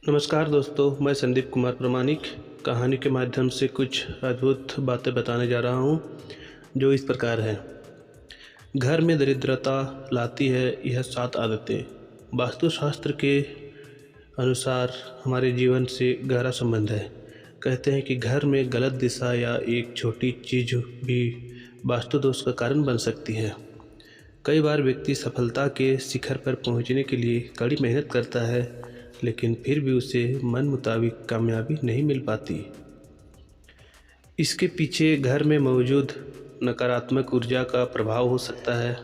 नमस्कार दोस्तों, मैं संदीप कुमार प्रमाणिक कहानी के माध्यम से कुछ अद्भुत बातें बताने जा रहा हूँ, जो इस प्रकार है। घर में दरिद्रता लाती है यह 7 आदतें। वास्तुशास्त्र के अनुसार हमारे जीवन से गहरा संबंध है। कहते हैं कि घर में गलत दिशा या एक छोटी चीज़ भी वास्तु दोष का कारण बन सकती है। कई बार व्यक्ति सफलता के शिखर पर पहुंचने के लिए कड़ी मेहनत करता है, लेकिन फिर भी उसे मन मुताबिक कामयाबी नहीं मिल पाती। इसके पीछे घर में मौजूद नकारात्मक ऊर्जा का प्रभाव हो सकता है।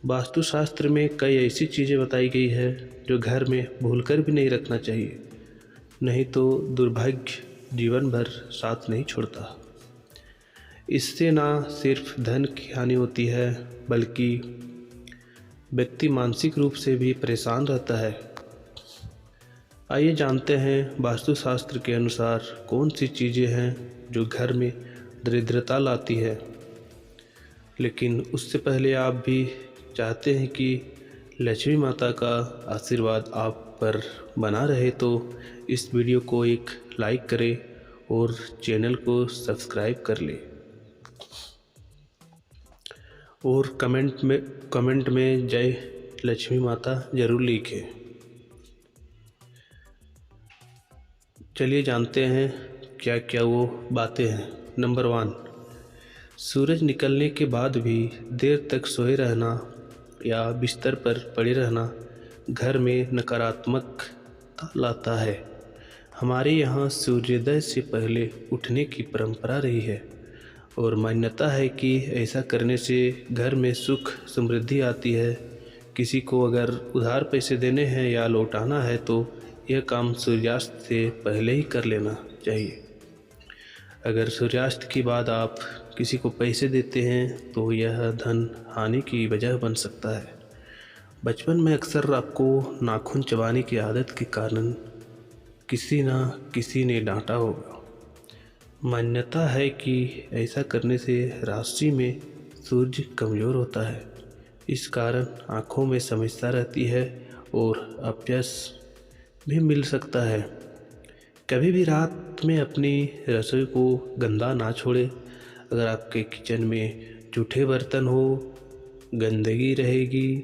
वास्तुशास्त्र में कई ऐसी चीज़ें बताई गई है जो घर में भूलकर भी नहीं रखना चाहिए, नहीं तो दुर्भाग्य जीवन भर साथ नहीं छोड़ता। इससे ना सिर्फ धन की हानि होती है, बल्कि व्यक्ति मानसिक रूप से भी परेशान रहता है। आइए जानते हैं वास्तुशास्त्र के अनुसार कौन सी चीज़ें हैं जो घर में दरिद्रता लाती है। लेकिन उससे पहले आप भी चाहते हैं कि लक्ष्मी माता का आशीर्वाद आप पर बना रहे, तो इस वीडियो को एक लाइक करें और चैनल को सब्सक्राइब कर लें और कमेंट में जय लक्ष्मी माता ज़रूर लिखें। चलिए जानते हैं क्या क्या वो बातें हैं। नंबर 1, सूरज निकलने के बाद भी देर तक सोए रहना या बिस्तर पर पड़े रहना घर में नकारात्मकता लाता है। हमारे यहाँ सूर्योदय से पहले उठने की परंपरा रही है और मान्यता है कि ऐसा करने से घर में सुख समृद्धि आती है। किसी को अगर उधार पैसे देने हैं या लौटाना है तो यह काम सूर्यास्त से पहले ही कर लेना चाहिए। अगर सूर्यास्त के बाद आप किसी को पैसे देते हैं तो यह धन हानि की वजह बन सकता है। बचपन में अक्सर आपको नाखून चबाने की आदत के कारण किसी न किसी ने डांटा होगा। मान्यता है कि ऐसा करने से राशि में सूर्य कमज़ोर होता है। इस कारण आँखों में समस्या रहती है और अपयश भी मिल सकता है। कभी भी रात में अपनी रसोई को गंदा ना छोड़े। अगर आपके किचन में जूठे बर्तन हो, गंदगी रहेगी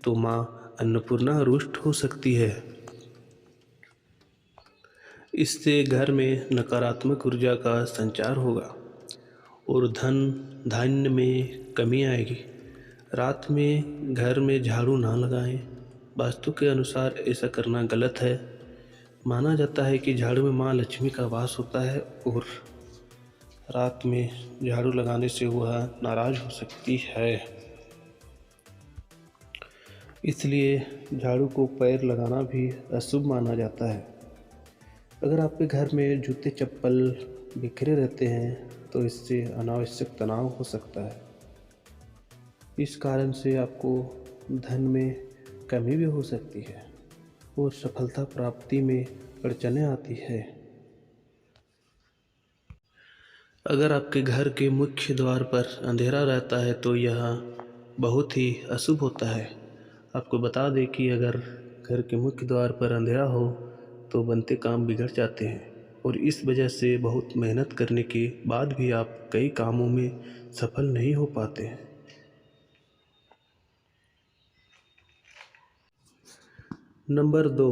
तो माँ अन्नपूर्णा रुष्ट हो सकती है। इससे घर में नकारात्मक ऊर्जा का संचार होगा और धन धान्य में कमी आएगी। रात में घर में झाड़ू ना लगाएं। वास्तु के अनुसार ऐसा करना गलत है। माना जाता है कि झाड़ू में माँ लक्ष्मी का वास होता है और रात में झाड़ू लगाने से वह नाराज हो सकती है। इसलिए झाड़ू को पैर लगाना भी अशुभ माना जाता है। अगर आपके घर में जूते चप्पल बिखरे रहते हैं तो इससे अनावश्यक तनाव हो सकता है। इस कारण से आपको धन में कमी भी हो सकती है और सफलता प्राप्ति में अड़चनें आती है। अगर आपके घर के मुख्य द्वार पर अंधेरा रहता है तो यह बहुत ही अशुभ होता है। आपको बता दें कि अगर घर के मुख्य द्वार पर अंधेरा हो तो बनते काम बिगड़ जाते हैं और इस वजह से बहुत मेहनत करने के बाद भी आप कई कामों में सफल नहीं हो पाते हैं। नंबर 2,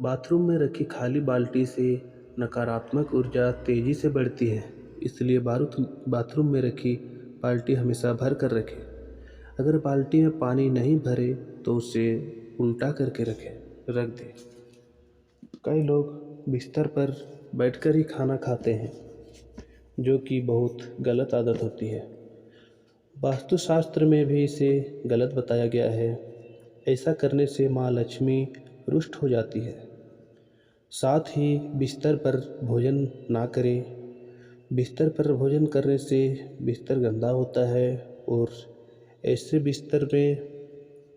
बाथरूम में रखी खाली बाल्टी से नकारात्मक ऊर्जा तेज़ी से बढ़ती है। इसलिए बाथरूम में रखी बाल्टी हमेशा भर कर रखें। अगर बाल्टी में पानी नहीं भरे तो उसे उल्टा करके रख दें। कई लोग बिस्तर पर बैठकर ही खाना खाते हैं, जो कि बहुत गलत आदत होती है। वास्तुशास्त्र में भी इसे गलत बताया गया है। ऐसा करने से माँ लक्ष्मी रुष्ट हो जाती है। साथ ही बिस्तर पर भोजन ना करें। बिस्तर पर भोजन करने से बिस्तर गंदा होता है और ऐसे बिस्तर में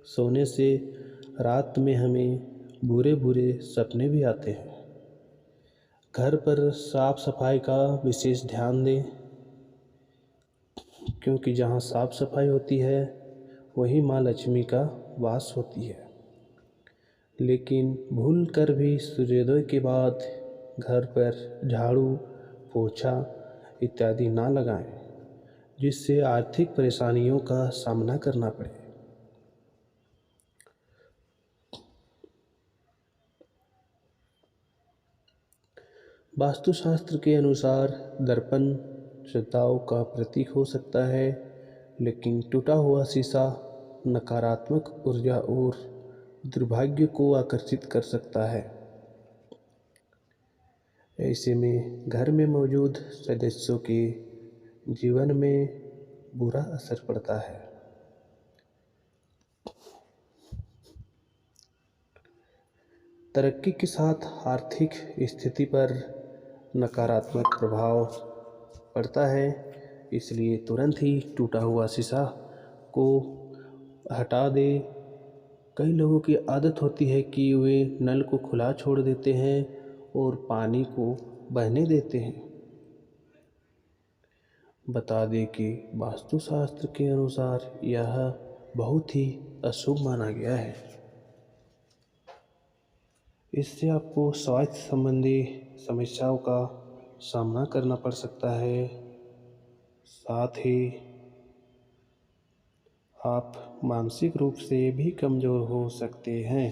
सोने से रात में हमें बुरे बुरे सपने भी आते हैं। घर पर साफ सफाई का विशेष ध्यान दें, क्योंकि जहाँ साफ सफाई होती है वहीं माँ लक्ष्मी का वास होती है। लेकिन भूल कर भी सूर्योदय के बाद घर पर झाड़ू, पोछा इत्यादि ना लगाएं, जिससे आर्थिक परेशानियों का सामना करना पड़े। वास्तुशास्त्र के अनुसार दर्पण श्रद्धाओं का प्रतीक हो सकता है, लेकिन टूटा हुआ शीशा नकारात्मक ऊर्जा और दुर्भाग्य को आकर्षित कर सकता है। ऐसे में घर में मौजूद सदस्यों के जीवन में बुरा असर पड़ता है। तरक्की के साथ आर्थिक स्थिति पर नकारात्मक प्रभाव पड़ता है, इसलिए तुरंत ही टूटा हुआ शीशा को हटा दें। कई लोगों की आदत होती है कि वे नल को खुला छोड़ देते हैं और पानी को बहने देते हैं। बता दें कि वास्तुशास्त्र के अनुसार यह बहुत ही अशुभ माना गया है। इससे आपको स्वास्थ्य संबंधी समस्याओं का सामना करना पड़ सकता है। साथ ही आप मानसिक रूप से भी कमज़ोर हो सकते हैं।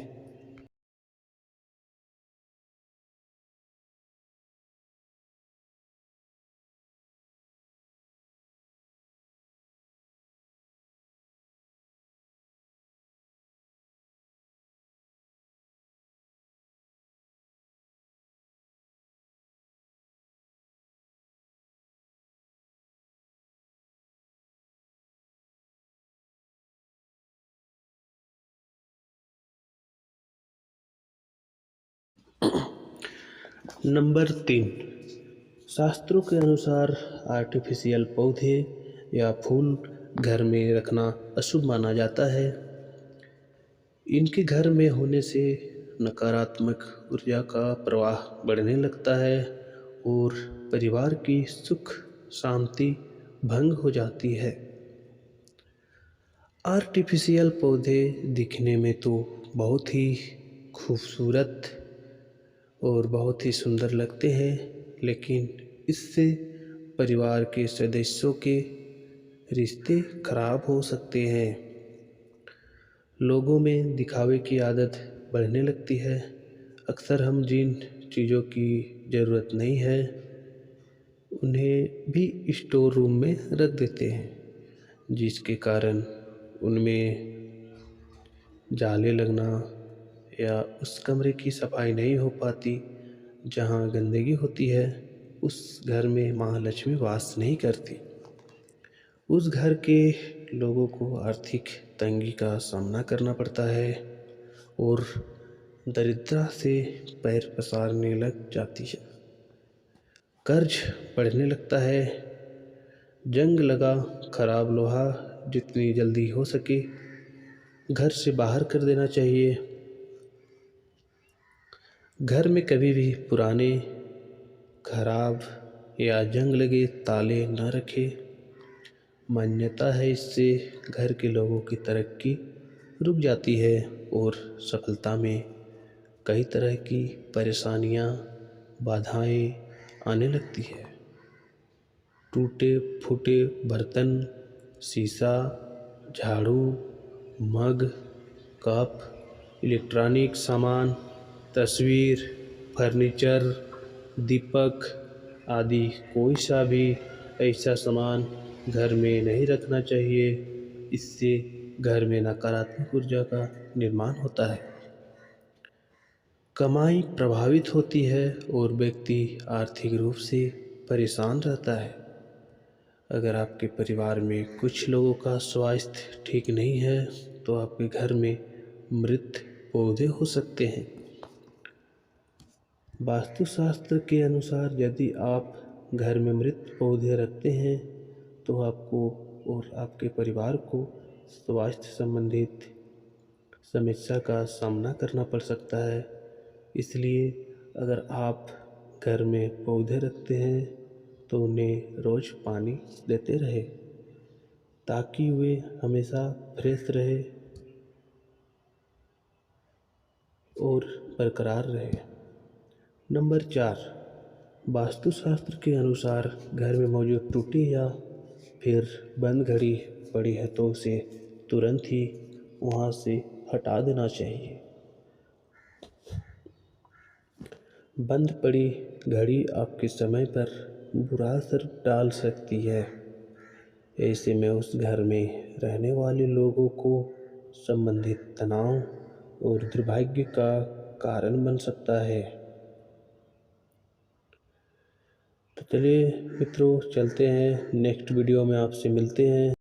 नंबर 3, शास्त्रों के अनुसार आर्टिफिशियल पौधे या फूल घर में रखना अशुभ माना जाता है। इनके घर में होने से नकारात्मक ऊर्जा का प्रवाह बढ़ने लगता है और परिवार की सुख शांति भंग हो जाती है। आर्टिफिशियल पौधे दिखने में तो बहुत ही खूबसूरत और बहुत ही सुंदर लगते हैं, लेकिन इससे परिवार के सदस्यों के रिश्ते खराब हो सकते हैं। लोगों में दिखावे की आदत बढ़ने लगती है। अक्सर हम जिन चीज़ों की ज़रूरत नहीं है उन्हें भी स्टोर रूम में रख देते हैं, जिसके कारण उनमें जाले लगना या उस कमरे की सफाई नहीं हो पाती। जहाँ गंदगी होती है उस घर में माँ लक्ष्मी वास नहीं करती। उस घर के लोगों को आर्थिक तंगी का सामना करना पड़ता है और दरिद्रता से पैर पसारने लग जाती है। कर्ज बढ़ने लगता है। जंग लगा खराब लोहा जितनी जल्दी हो सके घर से बाहर कर देना चाहिए। घर में कभी भी पुराने, खराब या जंग लगे ताले न रखें। मान्यता है इससे घर के लोगों की तरक्की रुक जाती है और सफलता में कई तरह की परेशानियां, बाधाएं आने लगती है। टूटे फूटे बर्तन, शीशा, झाड़ू, मग, कप, इलेक्ट्रॉनिक सामान, तस्वीर, फर्नीचर, दीपक आदि कोई सा भी ऐसा सामान घर में नहीं रखना चाहिए। इससे घर में नकारात्मक ऊर्जा का निर्माण होता है। कमाई प्रभावित होती है और व्यक्ति आर्थिक रूप से परेशान रहता है। अगर आपके परिवार में कुछ लोगों का स्वास्थ्य ठीक नहीं है तो आपके घर में मृत पौधे हो सकते हैं। वास्तुशास्त्र के अनुसार यदि आप घर में मृत पौधे रखते हैं तो आपको और आपके परिवार को स्वास्थ्य संबंधित समस्या का सामना करना पड़ सकता है। इसलिए अगर आप घर में पौधे रखते हैं तो उन्हें रोज़ पानी देते रहें ताकि वे हमेशा फ्रेश रहे और बरकरार रहे। नंबर 4, वास्तुशास्त्र के अनुसार घर में मौजूद टूटी या फिर बंद घड़ी पड़ी है तो उसे तुरंत ही वहाँ से हटा देना चाहिए। बंद पड़ी घड़ी आपके समय पर बुरा असर डाल सकती है। ऐसे में उस घर में रहने वाले लोगों को संबंधित तनाव और दुर्भाग्य का कारण बन सकता है। तो चलिए मित्रों, चलते हैं, नेक्स्ट वीडियो में आपसे मिलते हैं।